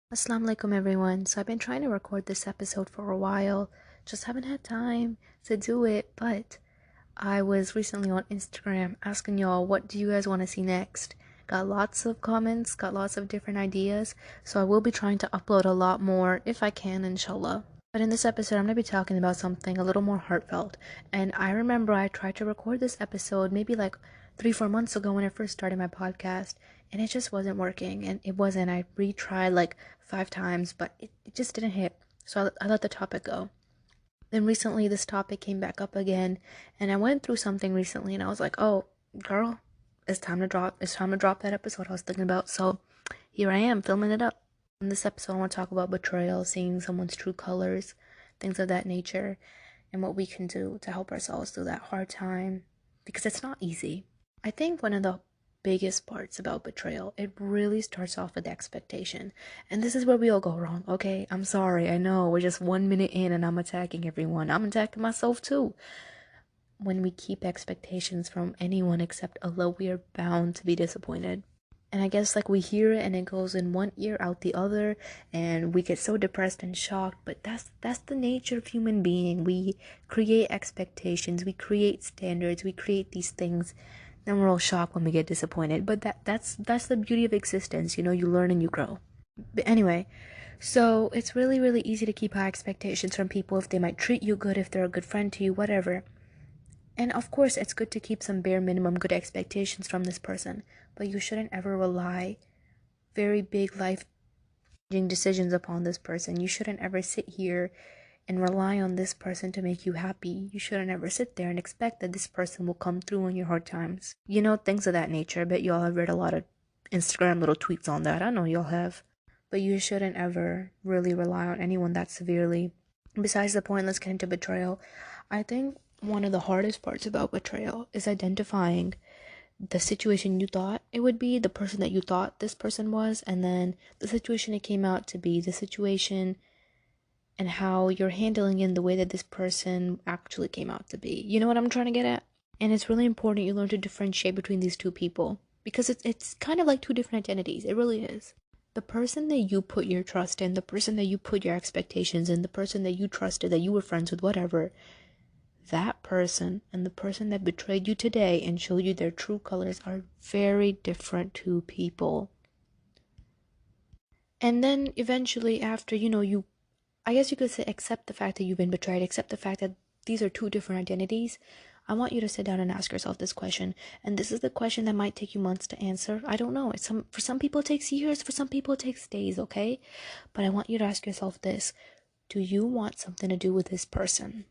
Assalamu alaikum everyone. So I've been trying to record this episode for a while, just haven't had time to do it, but I was recently on Instagram asking y'all what do you guys want to see next. Got lots of comments, got lots of different ideas, so I will be trying to upload a lot more if I can, inshallah. But in this episode, I'm going to be talking about something a little more heartfelt. And I remember I tried to record this episode maybe like 3-4 months ago when I first started my podcast, and it just wasn't working. And it wasn't. I retried like 5 times, but it just didn't hit. So I let the topic go. Then recently, this topic came back up again, and I went through something recently, and I was like, "Oh, girl, it's time to drop. It's time to drop that episode I was thinking about." So here I am, filming it up. In this episode, I want to talk about betrayal, seeing someone's true colors, things of that nature, and what we can do to help ourselves through that hard time, because it's not easy. I think one of the biggest parts about betrayal, it really starts off with expectation. And this is where we all go wrong, okay? I'm sorry, I know, we're just 1 minute in and I'm attacking everyone. I'm attacking myself too. When we keep expectations from anyone except Allah, we are bound to be disappointed. And I guess like we hear it and it goes in one ear out the other, and we get so depressed and shocked, but that's the nature of human being. We create expectations, we create standards, we create these things, then we're all shocked when we get disappointed. But that's the beauty of existence, you learn and you grow. But anyway, so it's really, really easy to keep high expectations from people, if they might treat you good, if they're a good friend to you, whatever. And of course, it's good to keep some bare minimum good expectations from this person, but you shouldn't ever rely very big life changing decisions upon this person. You shouldn't ever sit here and rely on this person to make you happy. You shouldn't ever sit there and expect that this person will come through in your hard times. Things of that nature. I bet y'all have read a lot of Instagram little tweets on that. I know y'all have. But you shouldn't ever really rely on anyone that severely. Besides the point, let's get into betrayal. I think one of the hardest parts about betrayal is identifying the situation you thought it would be, the person that you thought this person was, and then the situation it came out to be, the situation and how you're handling it in the way that this person actually came out to be. You know what I'm trying to get at? And it's really important you learn to differentiate between these two people, because it's kind of like two different identities. It really is. The person that you put your trust in, the person that you put your expectations in, the person that you trusted, that you were friends with, whatever, that person and the person that betrayed you today and showed you their true colors are very different two people. And then eventually, after, I guess you could say, accept the fact that you've been betrayed, accept the fact that these are two different identities. I want you to sit down and ask yourself this question. And this is the question that might take you months to answer. I don't know. For some people it takes years, for some people it takes days, okay? But I want you to ask yourself this. Do you want something to do with this person?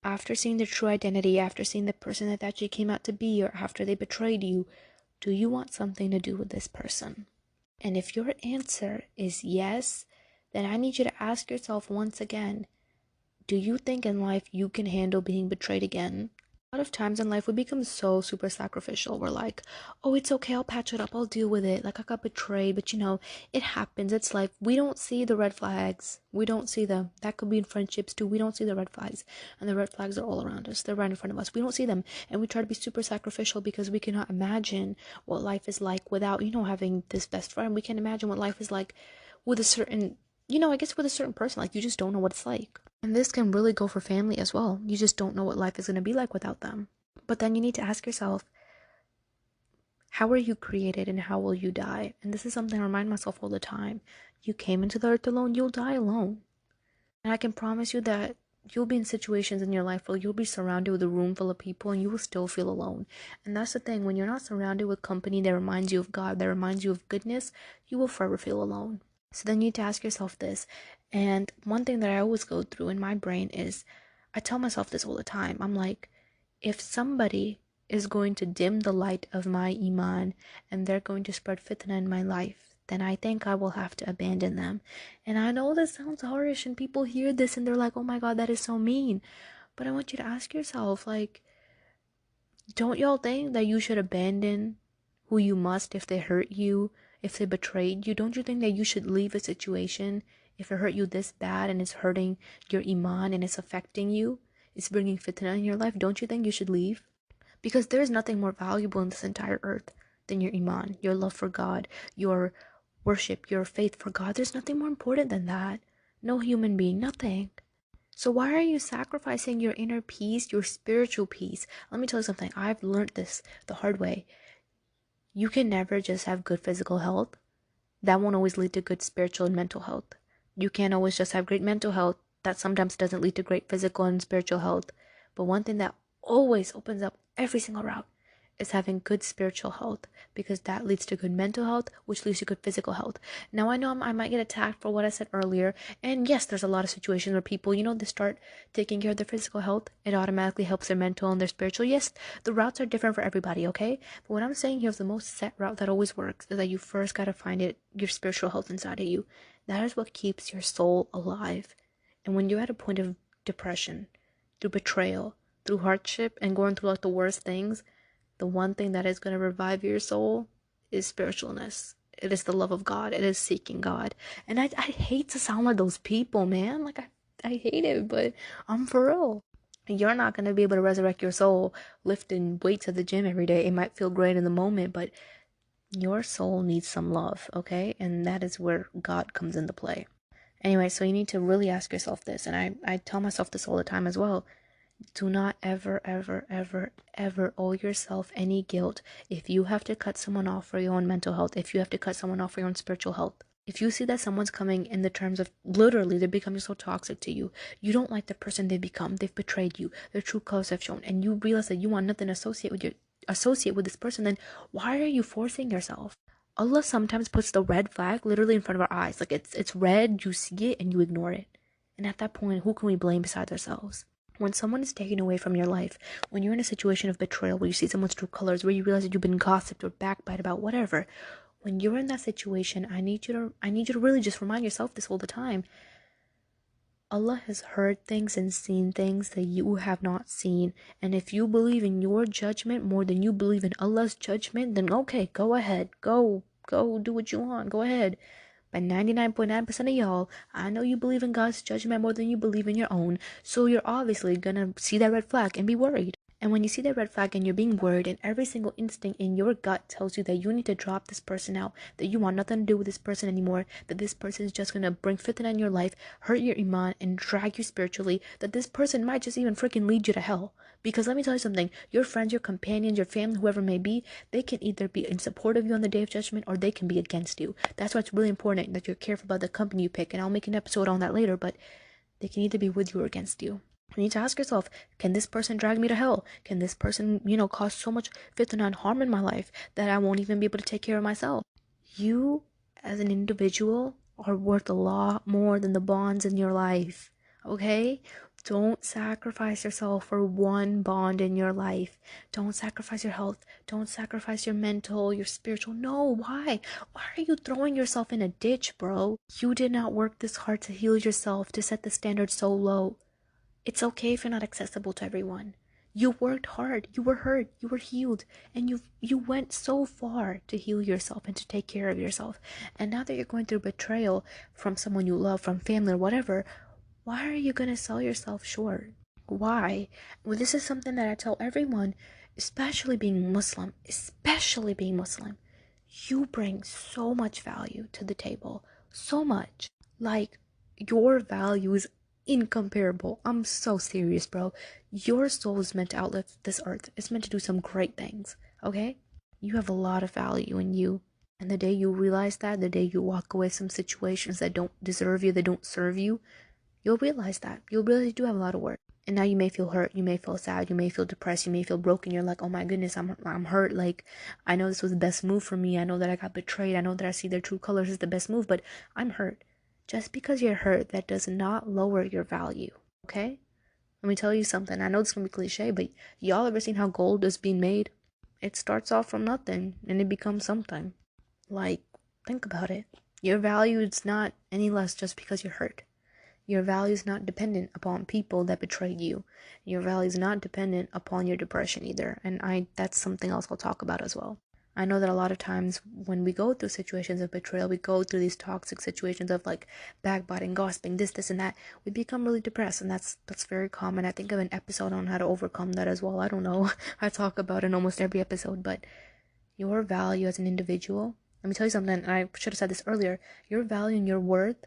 After seeing their true identity, after seeing the person that actually came out to be, or after they betrayed you, do you want something to do with this person? And if your answer is yes, then I need you to ask yourself once again, do you think in life you can handle being betrayed again? A lot of times in life we become so super sacrificial. We're like, oh, it's okay, I'll patch it up, I'll deal with it. Like, I got betrayed, but it happens. It's like we don't see the red flags. We don't see them. That could be in friendships too. We don't see the red flags. And the red flags are all around us. They're right in front of us. We don't see them. And we try to be super sacrificial because we cannot imagine what life is like without, having this best friend. We can't imagine what life is like with a certain, I guess with a certain person. Like, you just don't know what it's like. And this can really go for family as well. You just don't know what life is going to be like without them. But then you need to ask yourself, how are you created and how will you die? And this is something I remind myself all the time. You came into the earth alone, you'll die alone. And I can promise you that you'll be in situations in your life where you'll be surrounded with a room full of people and you will still feel alone. And that's the thing, when you're not surrounded with company that reminds you of God, that reminds you of goodness, you will forever feel alone. So then you need to ask yourself this. And one thing that I always go through in my brain is, I tell myself this all the time. I'm like, if somebody is going to dim the light of my iman and they're going to spread fitna in my life, then I think I will have to abandon them. And I know this sounds harsh and people hear this and they're like, oh my God, that is so mean. But I want you to ask yourself, like, don't y'all think that you should abandon who you must if they hurt you, if they betrayed you? Don't you think that you should leave a situation if it hurt you this bad and it's hurting your iman and it's affecting you? It's bringing fitna in your life. Don't you think you should leave? Because there's nothing more valuable in this entire earth than your iman, your love for God, your worship, your faith for God. There's nothing more important than that. No human being, nothing. So why are you sacrificing your inner peace, your spiritual peace? Let me tell you something. I've learned this the hard way. You can never just have good physical health. That won't always lead to good spiritual and mental health. You can't always just have great mental health. That sometimes doesn't lead to great physical and spiritual health. But one thing that always opens up every single route is having good spiritual health, because that leads to good mental health, which leads to good physical health. Now, I know I might get attacked for what I said earlier, and yes, there's a lot of situations where people, they start taking care of their physical health. It automatically helps their mental and their spiritual. Yes, the routes are different for everybody, okay? But what I'm saying here is the most set route that always works is that you first got to find your spiritual health inside of you. That is what keeps your soul alive. And when you're at a point of depression, through betrayal, through hardship, and going through like the worst things, the one thing that is going to revive your soul is spiritualness. It is the love of God. It is seeking God. And I hate to sound like those people, man. Like, I hate it, but I'm for real. You're not going to be able to resurrect your soul lifting weights at the gym every day. It might feel great in the moment, but your soul needs some love, okay? And that is where God comes into play. Anyway, so you need to really ask yourself this. And I tell myself this all the time as well. Do not ever, ever, ever, ever owe yourself any guilt if you have to cut someone off for your own mental health, if you have to cut someone off for your own spiritual health. If you see that someone's coming in the terms of literally they're becoming so toxic to you, you don't like the person they've become, they've betrayed you, their true colors have shown, and you realize that you want nothing to associate with this person, then why are you forcing yourself? Allah sometimes puts the red flag literally in front of our eyes. Like it's red, you see it, and you ignore it. And at that point, who can we blame besides ourselves? When someone is taken away from your life, when you're in a situation of betrayal, where you see someone's true colors, where you realize that you've been gossiped or backbite about whatever, when you're in that situation, I need you to really just remind yourself this all the time. Allah has heard things and seen things that you have not seen. And if you believe in your judgment more than you believe in Allah's judgment, then okay, go ahead. Go do what you want. Go ahead. But 99.9% of y'all, I know you believe in God's judgment more than you believe in your own, so you're obviously gonna see that red flag and be worried. And when you see that red flag and you're being worried, and every single instinct in your gut tells you that you need to drop this person out, that you want nothing to do with this person anymore, that this person is just gonna bring fitna in your life, hurt your iman, and drag you spiritually, that this person might just even freaking lead you to hell. Because let me tell you something, your friends, your companions, your family, whoever it may be, they can either be in support of you on the day of judgment, or they can be against you. That's why it's really important that you're careful about the company you pick, and I'll make an episode on that later, but they can either be with you or against you. You need to ask yourself, can this person drag me to hell? Can this person, cause so much fitna and harm in my life that I won't even be able to take care of myself? You, as an individual, are worth a lot more than the bonds in your life, okay? Don't sacrifice yourself for one bond in your life. Don't sacrifice your health. Don't sacrifice your mental, your spiritual. No, why? Why are you throwing yourself in a ditch, bro? You did not work this hard to heal yourself, to set the standard so low. It's okay if you're not accessible to everyone. You worked hard, you were hurt, you were healed, and you went so far to heal yourself and to take care of yourself. And now that you're going through betrayal from someone you love, from family or whatever, why are you going to sell yourself short? Why? Well, this is something that I tell everyone, especially being Muslim, you bring so much value to the table, so much. Like, your value is incomparable. I'm so serious, bro. Your soul is meant to outlive this earth. It's meant to do some great things, okay? You have a lot of value in you. And the day you realize that, the day you walk away from situations that don't deserve you, that don't serve you, you'll realize that. You'll realize you do have a lot of work. And now you may feel hurt, you may feel sad, you may feel depressed, you may feel broken. You're like, oh my goodness, I'm hurt. Like, I know this was the best move for me. I know that I got betrayed. I know that I see their true colors is the best move, but I'm hurt. Just because you're hurt, that does not lower your value, okay? Let me tell you something. I know it's gonna be cliche, but y'all ever seen how gold is being made? It starts off from nothing, and it becomes something. Like, think about it. Your value is not any less just because you're hurt. Your value is not dependent upon people that betrayed you. Your value is not dependent upon your depression either, and that's something else I'll talk about as well. I know that a lot of times when we go through situations of betrayal, we go through these toxic situations of like backbiting, gossiping, this and that, we become really depressed, and that's very common. I think of an episode on how to overcome that as well. I don't know. I talk about it in almost every episode, but your value as an individual Let me tell you something, and I should have said this earlier. Your value and your worth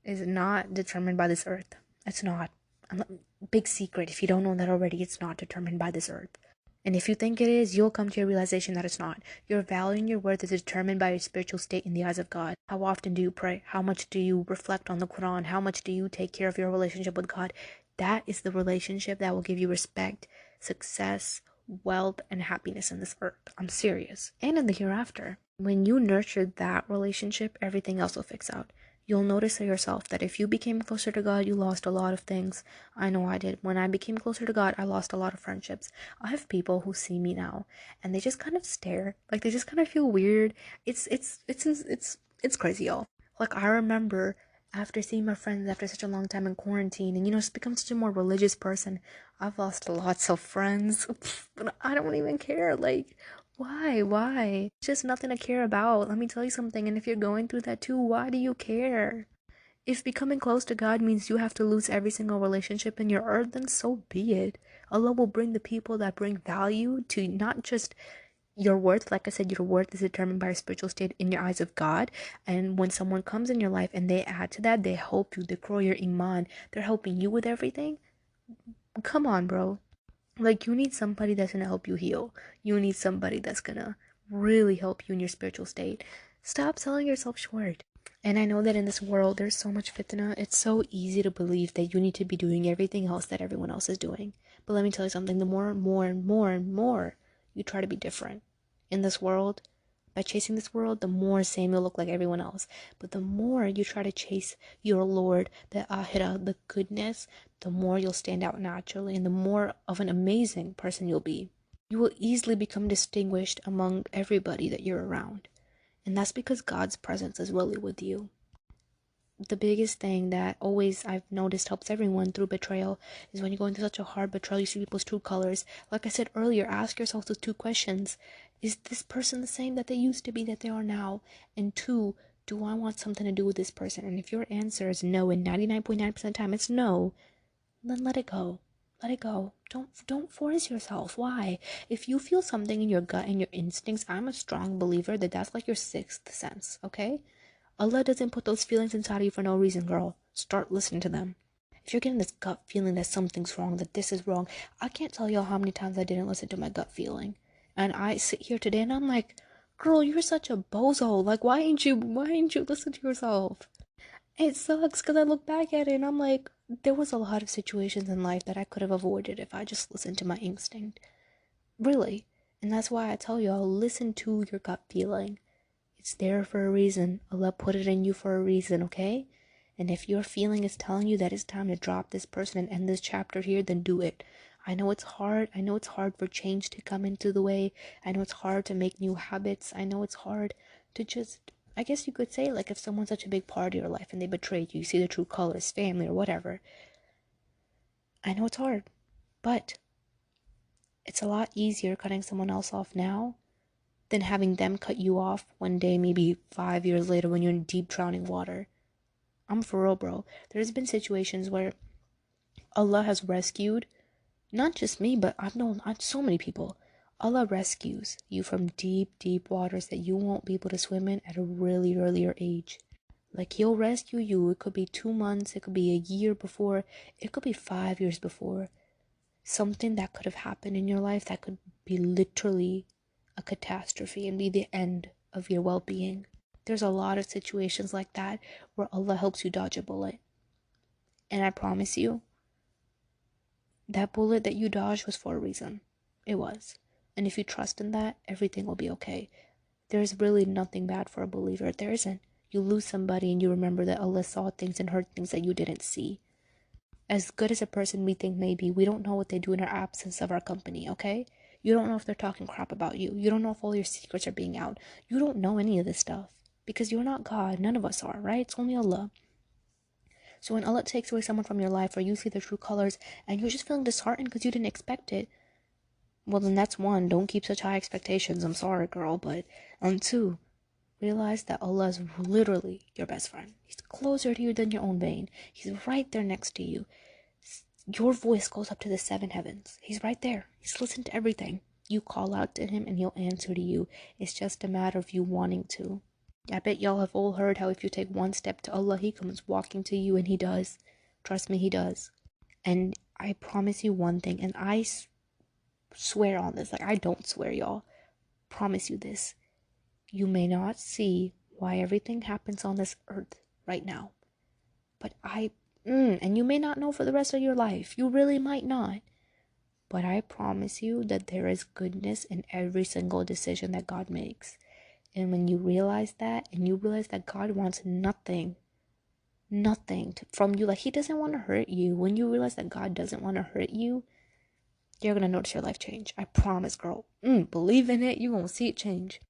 is not determined by this earth. It's not. Big secret. If you don't know that already, it's not determined by this earth. And if you think it is, you'll come to a realization that it's not. Your value and your worth is determined by your spiritual state in the eyes of God. How often do you pray? How much do you reflect on the Quran? How much do you take care of your relationship with God? That is the relationship that will give you respect, success, wealth, and happiness in this earth. I'm serious. And in the hereafter. When you nurture that relationship, everything else will fix out. You'll notice to yourself that if you became closer to God, you lost a lot of things. I know I did. When I became closer to God, I lost a lot of friendships. I have people who see me now and they just kind of stare. Like they just kind of feel weird. It's crazy, y'all. Like I remember after seeing my friends after such a long time in quarantine and just become such a more religious person, I've lost lots of friends. But I don't even care. Like why? It's just nothing to care about. Let me tell you something. And if you're going through that too, why do you care? If becoming close to God means you have to lose every single relationship in your earth, then so be it. Allah will bring the people that bring value to not just your worth. Like I said, your worth is determined by your spiritual state in your eyes of God. And when someone comes in your life and they add to that, they help you, they grow your iman, they're helping you with everything. Come on, bro. Like, you need somebody that's gonna help you heal. You need somebody that's gonna really help you in your spiritual state. Stop selling yourself short. And I know that in this world, there's so much fitna. It's so easy to believe that you need to be doing everything else that everyone else is doing. But let me tell you something. The more and more and more and more you try to be different in this world, by chasing this world, the more same you'll look like everyone else. But the more you try to chase your Lord, the ahira, the goodness, the more you'll stand out naturally and the more of an amazing person you'll be. You will easily become distinguished among everybody that you're around. And that's because God's presence is really with you. The biggest thing that always I've noticed helps everyone through betrayal is when you go into such a hard betrayal, you see people's true colors. Like I said earlier, ask yourself those two questions. Is this person the same that they used to be that they are now? And two, do I want something to do with this person? And if your answer is no, and 99.9% of the time it's no, then let it go. Let it go. Don't force yourself. Why? If you feel something in your gut and your instincts, I'm a strong believer that that's like your sixth sense, okay? Allah doesn't put those feelings inside of you for no reason, girl. Start listening to them. If you're getting this gut feeling that something's wrong, that this is wrong, I can't tell y'all how many times I didn't listen to my gut feeling. And I sit here today and I'm like, girl, you're such a bozo. Like, why ain't you listen to yourself? It sucks because I look back at it and I'm like, there was a lot of situations in life that I could have avoided if I just listened to my instinct. Really. And that's why I tell y'all, listen to your gut feeling. It's there for a reason. Allah put it in you for a reason, okay? And if your feeling is telling you that it's time to drop this person and end this chapter here, then do it. I know it's hard. I know it's hard for change to come into the way. I know it's hard to make new habits. I know it's hard to just, I guess you could say, like, if someone's such a big part of your life and they betrayed you, you see the true colors, family or whatever. I know it's hard, but it's a lot easier cutting someone else off now than having them cut you off one day, maybe 5 years later when you're in deep drowning water. I'm for real, bro. There's been situations where Allah has rescued, not just me, but I've known so many people. Allah rescues you from deep, deep waters that you won't be able to swim in at a really earlier age. Like, He'll rescue you. It could be 2 months, it could be a year before, it could be 5 years before. Something that could have happened in your life that could be literally a catastrophe and be the end of your well-being. There's a lot of situations like that where Allah helps you dodge a bullet. And I promise you, that bullet that you dodged was for a reason. It was. And if you trust in that, everything will be okay. There's really nothing bad for a believer. There isn't. You lose somebody and you remember that Allah saw things and heard things that you didn't see. As good as a person we think may be, we don't know what they do in our absence of our company, okay? You don't know if they're talking crap about you. You don't know if all your secrets are being out. You don't know any of this stuff. Because you're not God. None of us are, right? It's only Allah. So when Allah takes away someone from your life or you see their true colors and you're just feeling disheartened because you didn't expect it, well, then that's one. Don't keep such high expectations. I'm sorry, girl. But two, realize that Allah is literally your best friend. He's closer to you than your own vein. He's right there next to you. Your voice goes up to the 7 heavens. He's right there. He's listening to everything. You call out to Him and He'll answer to you. It's just a matter of you wanting to. I bet y'all have all heard how if you take one step to Allah, He comes walking to you, and He does. Trust me, He does. And I promise you one thing, and I swear on this, like I don't swear, y'all. Promise you this. You may not see why everything happens on this earth right now. But and you may not know for the rest of your life. You really might not. But I promise you that there is goodness in every single decision that God makes. And when you realize that, and you realize that God wants nothing from you, like He doesn't want to hurt you. When you realize that God doesn't want to hurt you, you're going to notice your life change. I promise, girl. Believe in it, you're going to see it change.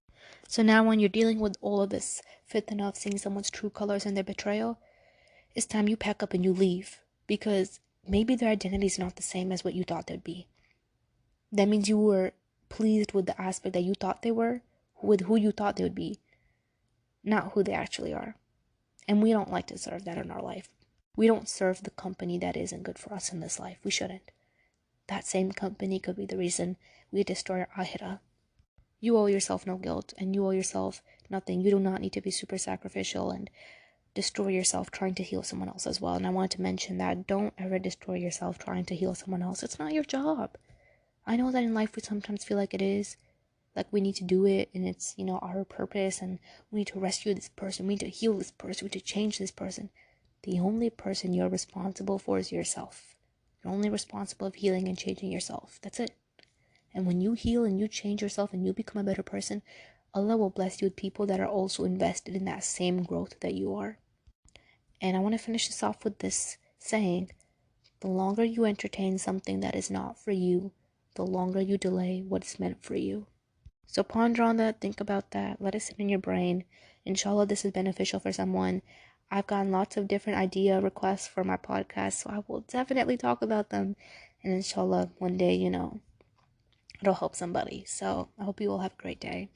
So now when you're dealing with all of this fitna of seeing someone's true colors and their betrayal, it's time you pack up and you leave. Because maybe their identity is not the same as what you thought they'd be. That means you were pleased with the aspect that you thought they were, with who you thought they would be, not who they actually are. And we don't like to serve that in our life. We don't serve the company that isn't good for us in this life. We shouldn't. That same company could be the reason we destroy our ahira. You owe yourself no guilt, and you owe yourself nothing. You do not need to be super sacrificial and destroy yourself trying to heal someone else as well. And I want to mention that don't ever destroy yourself trying to heal someone else. It's not your job. I know that in life we sometimes feel like it is. Like we need to do it, and it's, our purpose, and we need to rescue this person, we need to heal this person, we need to change this person. The only person you're responsible for is yourself. You're only responsible of healing and changing yourself. That's it. And when you heal and you change yourself and you become a better person, Allah will bless you with people that are also invested in that same growth that you are. And I want to finish this off with this saying: the longer you entertain something that is not for you, the longer you delay what is meant for you. So ponder on that, think about that, let it sit in your brain. Inshallah, this is beneficial for someone. I've gotten lots of different idea requests for my podcast, so I will definitely talk about them. And inshallah, one day, it'll help somebody. So I hope you all have a great day.